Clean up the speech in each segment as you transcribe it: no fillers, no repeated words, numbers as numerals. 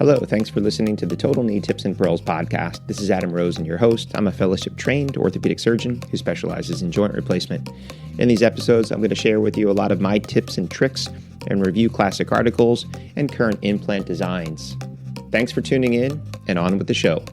Hello, thanks for listening to the Total Knee Tips and Pearls podcast. This is Adam Rosen, your host. I'm a fellowship-trained orthopedic surgeon who specializes in joint replacement. In these episodes, I'm going to share with you a lot of my tips and tricks and review classic articles and current implant designs. Thanks for tuning in, and on with the show.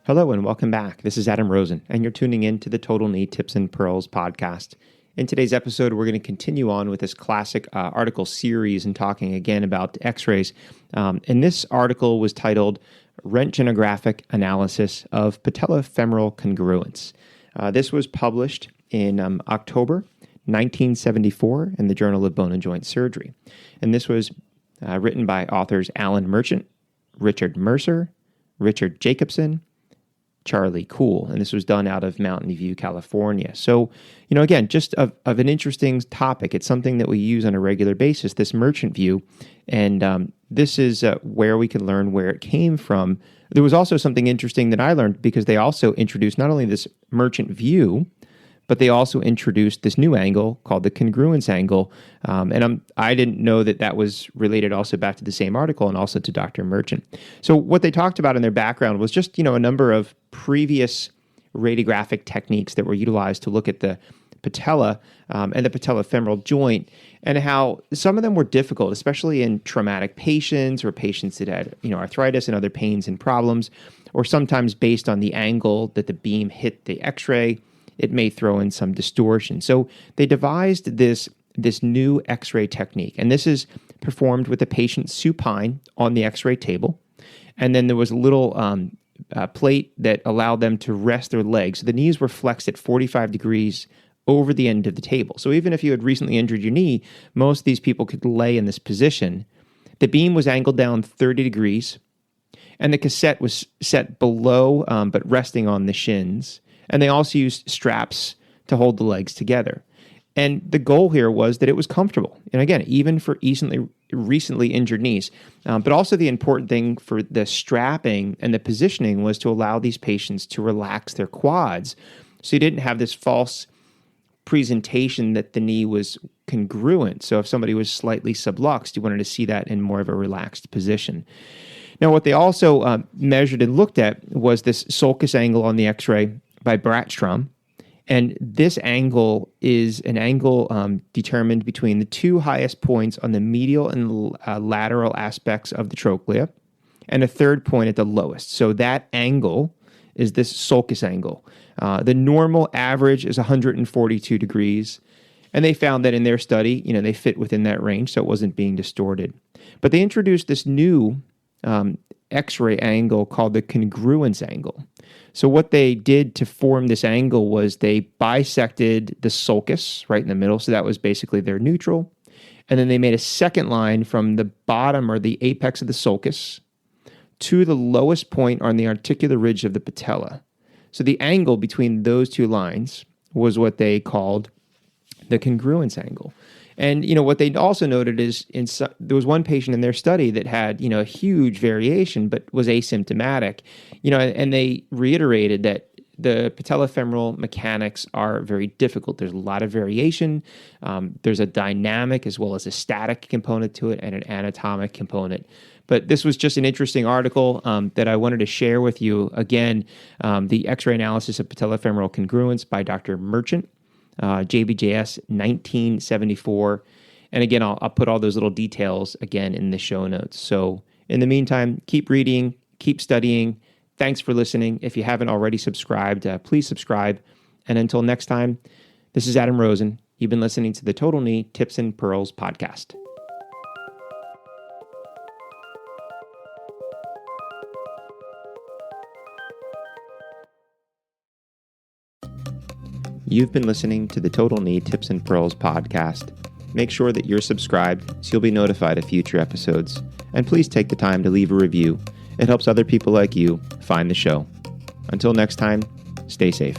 Hello and welcome back. This is Adam Rosen, and you're tuning in to the Total Knee Tips and Pearls podcast. In today's episode, we're going to continue on with this classic article series and talking again about x-rays. And this article was titled Roentgenographic Analysis of Patellofemoral Congruence. This was published in October 1974 in the Journal of Bone and Joint Surgery. And this was written by authors Alan Merchant, Richard Mercer, Richard Jacobson, Charlie Cool, and this was done out of Mountain View, California. So, again, just of an interesting topic. It's something that we use on a regular basis, this merchant view, and this is where we can learn where it came from. There was also something interesting that I learned because they also introduced not only this merchant view, but they also introduced this new angle called the Congruence Angle, and I didn't know that was related also back to the same article and also to Dr. Merchant. So what they talked about in their background was just, a number of previous radiographic techniques that were utilized to look at the patella and the patellofemoral joint, and how some of them were difficult, especially in traumatic patients or patients that had, arthritis and other pains and problems, or sometimes based on the angle that the beam hit the x-ray, it may throw in some distortion. So they devised this new x-ray technique, and this is performed with the patient supine on the x-ray table, and then there was a little plate that allowed them to rest their legs. So the knees were flexed at 45 degrees over the end of the table. So even if you had recently injured your knee, most of these people could lay in this position. The beam was angled down 30 degrees, and the cassette was set below but resting on the shins. And they also used straps to hold the legs together. And the goal here was that it was comfortable. And again, even for recently injured knees. But also the important thing for the strapping and the positioning was to allow these patients to relax their quads. So you didn't have this false presentation that the knee was congruent. So if somebody was slightly subluxed, you wanted to see that in more of a relaxed position. Now, what they also measured and looked at was this sulcus angle on the x-ray by Brattstrom, and this angle is an angle determined between the two highest points on the medial and lateral aspects of the trochlea, and a third point at the lowest. So that angle is this sulcus angle. The normal average is 142 degrees, and they found that in their study, they fit within that range, so it wasn't being distorted. But they introduced this new x-ray angle called the congruence angle. So what they did to form this angle was they bisected the sulcus right in the middle. So that was basically their neutral. And then they made a second line from the bottom or the apex of the sulcus to the lowest point on the articular ridge of the patella. So the angle between those two lines was what they called the congruence angle. And, what they also noted is there was one patient in their study that had, a huge variation, but was asymptomatic, and they reiterated that the patellofemoral mechanics are very difficult. There's a lot of variation. There's a dynamic as well as a static component to it and an anatomic component. But this was just an interesting article that I wanted to share with you. Again, the X-ray analysis of patellofemoral congruence by Dr. Merchant. JBJS 1974. And again, I'll put all those little details again in the show notes. So in the meantime, keep reading, keep studying. Thanks for listening. If you haven't already subscribed, please subscribe. And until next time, this is Adam Rosen. You've been listening to the Total Knee Tips and Pearls podcast. You've been listening to the Total Knee Tips and Pearls podcast. Make sure that you're subscribed so you'll be notified of future episodes. And please take the time to leave a review. It helps other people like you find the show. Until next time, stay safe.